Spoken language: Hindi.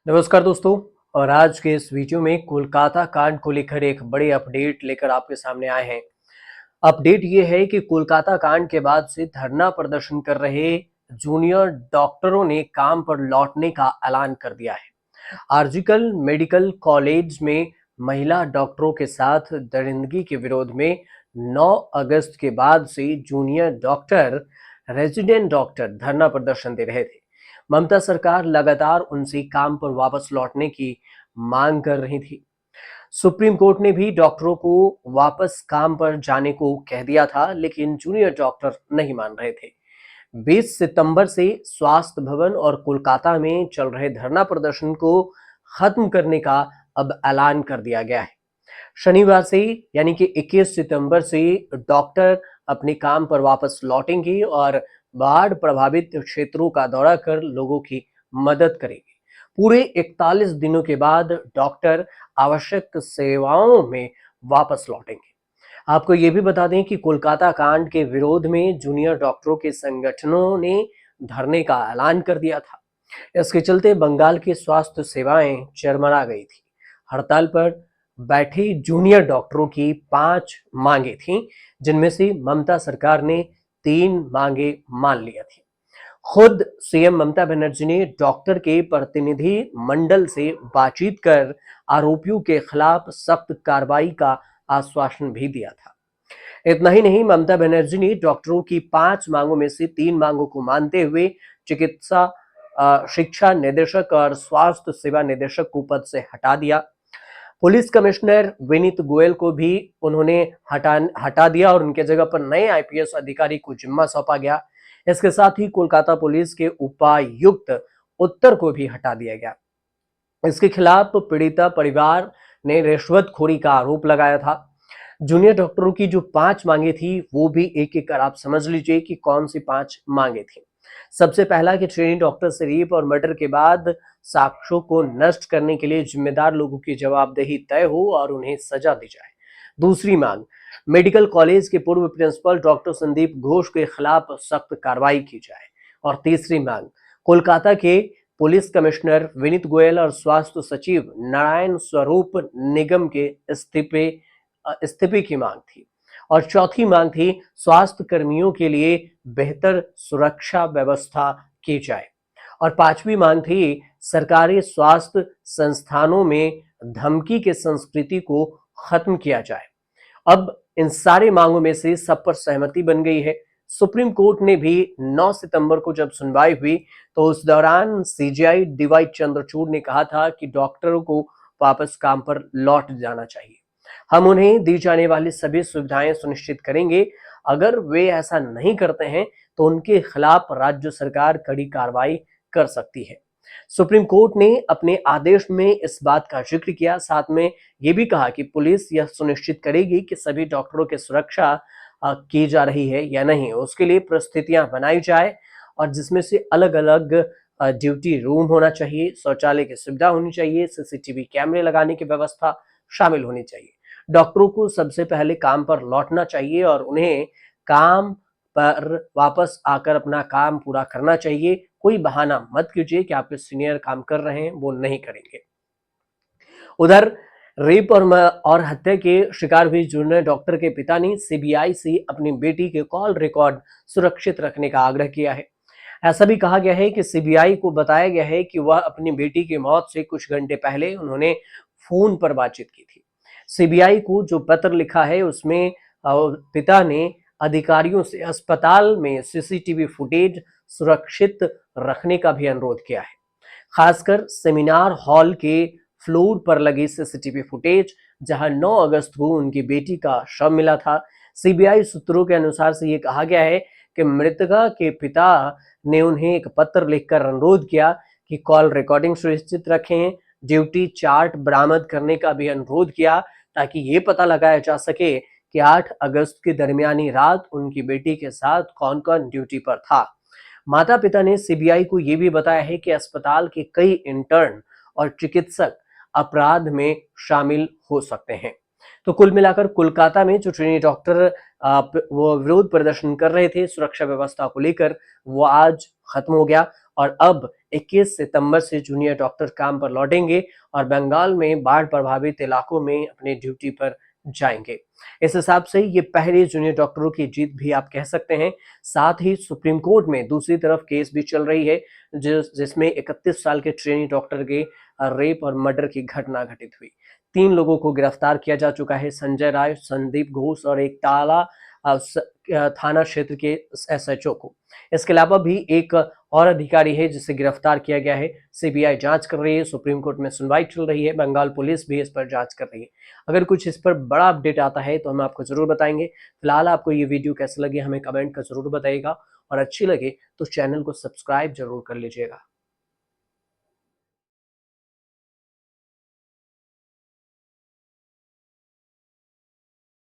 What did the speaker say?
नमस्कार दोस्तों। और आज के इस वीडियो में कोलकाता कांड को लेकर एक बड़ी अपडेट लेकर आपके सामने आए हैं। अपडेट ये है कि कोलकाता कांड के बाद से धरना प्रदर्शन कर रहे जूनियर डॉक्टरों ने काम पर लौटने का ऐलान कर दिया है। आरजिकल मेडिकल कॉलेज में महिला डॉक्टरों के साथ दरिंदगी के विरोध में 9 अगस्त के बाद से जूनियर डॉक्टर, रेजिडेंट डॉक्टर धरना प्रदर्शन दे रहे थे। ममता सरकार लगातार उनसे काम पर वापस लौटने की मांग कर रही थी। सुप्रीम कोर्ट ने भी डॉक्टरों को वापस काम पर जाने को कह दिया था, लेकिन जूनियर डॉक्टर नहीं मान रहे थे। 20 सितंबर से स्वास्थ्य भवन और कोलकाता में चल रहे धरना प्रदर्शन को खत्म करने का अब ऐलान कर दिया गया है। शनिवार से यानी कि 21 सितंबर से डॉक्टर अपने काम पर वापस लौटेंगे और बाढ़ प्रभावित क्षेत्रों का दौरा कर लोगों की मदद करेंगे। पूरे 41 दिनों के बाद डॉक्टर आवश्यक सेवाओं में वापस लौटेंगे। आपको ये भी बता दें कि कोलकाता कांड के विरोध में जूनियर डॉक्टरों के संगठनों ने धरने का ऐलान कर दिया था। इसके चलते बंगाल की स्वास्थ्य सेवाएं चरमरा गई थी। हड़ताल पर बैठे जूनियर डॉक्टरों की 5 मांगे थीं, जिनमें से ममता सरकार ने 3 मांगे मान लिया थी। खुद सीएम ममता बनर्जी ने डॉक्टर के प्रतिनिधि मंडल से बातचीत कर आरोपियों के खिलाफ सख्त कार्रवाई का आश्वासन भी दिया था। इतना ही नहीं, ममता बनर्जी ने डॉक्टरों की 5 मांगों में से 3 मांगों को मानते हुए चिकित्सा शिक्षा निदेशक और स्वास्थ्य सेवा निदेशक को पद से हटा दिया। पुलिस कमिश्नर विनीत गोयल को भी उन्होंने हटा दिया और उनके जगह पर नए आईपीएस अधिकारी को जिम्मा सौंपा गया। इसके साथ ही कोलकाता पुलिस के उपायुक्त उत्तर को भी हटा दिया गया। इसके खिलाफ पीड़िता परिवार ने रिश्वतखोरी का आरोप लगाया था। जूनियर डॉक्टरों की जो 5 मांगे थी, वो भी एक एक कर आप समझ लीजिए कि कौन सी 5 मांगे थी। सबसे पहला कि ट्रेनी डॉक्टर से रेप और मर्डर के बाद साक्ष्यों को नष्ट करने के लिए जिम्मेदार लोगों की जवाबदेही तय हो और उन्हें सजा दी जाए। दूसरी मांग, मेडिकल कॉलेज के पूर्व प्रिंसिपल डॉक्टर संदीप घोष के खिलाफ सख्त कार्रवाई की जाए। और तीसरी मांग, कोलकाता के पुलिस कमिश्नर विनीत गोयल और स्वास्थ्य सचिव नारायण स्वरूप निगम के इस्तीफे की मांग थी। और चौथी मांग थी, स्वास्थ्य कर्मियों के लिए बेहतर सुरक्षा व्यवस्था की जाए। और पांचवी मांग थी, सरकारी स्वास्थ्य संस्थानों में धमकी के संस्कृति को खत्म किया जाए। अब इन सारे मांगों में से सब पर सहमति बन गई है। सुप्रीम कोर्ट ने भी 9 सितंबर को जब सुनवाई हुई, तो उस दौरान सीजेआई डीवाई चंद्रचूड़ ने कहा था कि डॉक्टरों को वापस काम पर लौट जाना चाहिए। हम उन्हें दी जाने वाली सभी सुविधाएं सुनिश्चित करेंगे। अगर वे ऐसा नहीं करते हैं तो उनके खिलाफ राज्य सरकार कड़ी कार्रवाई कर सकती है। सुप्रीम कोर्ट ने अपने आदेश में इस बात का जिक्र किया, साथ में ये भी कहा कि पुलिस यह सुनिश्चित करेगी कि सभी डॉक्टरों की सुरक्षा की जा रही है या नहीं। उसके लिए परिस्थितियां बनाई जाए और जिसमें से अलग अलग ड्यूटी रूम होना चाहिए, शौचालय की सुविधा होनी चाहिए, सीसीटीवी कैमरे लगाने की व्यवस्था शामिल होनी चाहिए। डॉक्टरों को सबसे पहले काम पर लौटना चाहिए और उन्हें काम पर वापस आकर अपना काम पूरा करना चाहिए। कोई बहाना मत कीजिए कि आपके सीनियर काम कर रहे हैं, वो नहीं करेंगे। उधर रेप और हत्या के शिकार हुए जूनियर डॉक्टर के पिता ने सीबीआई से अपनी बेटी के कॉल रिकॉर्ड सुरक्षित रखने का आग्रह किया है। ऐसा भी कहा गया है कि सीबीआई को बताया गया है कि वह अपनी बेटी की मौत से कुछ घंटे पहले उन्होंने फोन पर बातचीत की थी। सीबीआई को जो पत्र लिखा है, उसमें पिता ने अधिकारियों से अस्पताल में सीसीटीवी फुटेज सुरक्षित रखने का भी अनुरोध किया है, खासकर सेमिनार हॉल के फ्लोर पर लगी सीसीटीवी फुटेज, जहां 9 अगस्त को उनकी बेटी का शव मिला था। सीबीआई सूत्रों के अनुसार से ये कहा गया है कि मृतका के पिता ने उन्हें एक पत्र लिखकर अनुरोध किया कि कॉल रिकॉर्डिंग सुनिश्चित रखें, ड्यूटी चार्ट बरामद करने का भी अनुरोध किया, ताकि ये पता लगाया जा सके कि 8 अगस्त की दरमियानी रात उनकी बेटी के साथ कौन कौन ड्यूटी पर था। माता पिता ने सीबीआई को यह भी बताया है कि अस्पताल के कई इंटर्न और चिकित्सक अपराध में शामिल हो सकते हैं। तो कुल मिलाकर कोलकाता में जो ट्रेनी डॉक्टर वो विरोध प्रदर्शन कर रहे थे सुरक्षा व्यवस्था को लेकर, वो आज खत्म हो गया और अब 21 सितंबर से जूनियर डॉक्टर काम पर लौटेंगे और बंगाल में बाढ़ प्रभावित इलाकों में अपनी ड्यूटी पर जाएंगे। इस हिसाब से ये पहले जूनियर डॉक्टरों की जीत भी आप कह सकते हैं। साथ ही सुप्रीम कोर्ट में दूसरी तरफ केस भी चल रही है जिसमें 31 साल के ट्रेनी डॉक्टर के रेप और मर्डर की घटना घटित हुई। 3 लोगों को गिरफ्तार किया जा चुका है, संजय राय, संदीप घोष और एक टाला थाना क्षेत्र के एसएचओ को। इसके अलावा भी एक और अधिकारी है जिसे गिरफ्तार किया गया है। सीबीआई जांच कर रही है, सुप्रीम कोर्ट में सुनवाई चल रही है, बंगाल पुलिस भी इस पर जांच कर रही है। अगर कुछ इस पर बड़ा अपडेट आता है तो हम आपको जरूर बताएंगे। फिलहाल आपको ये वीडियो कैसे लगी हमें कमेंट कर जरूर बताइएगा और अच्छी लगे तो चैनल को सब्सक्राइब जरूर कर लीजिएगा।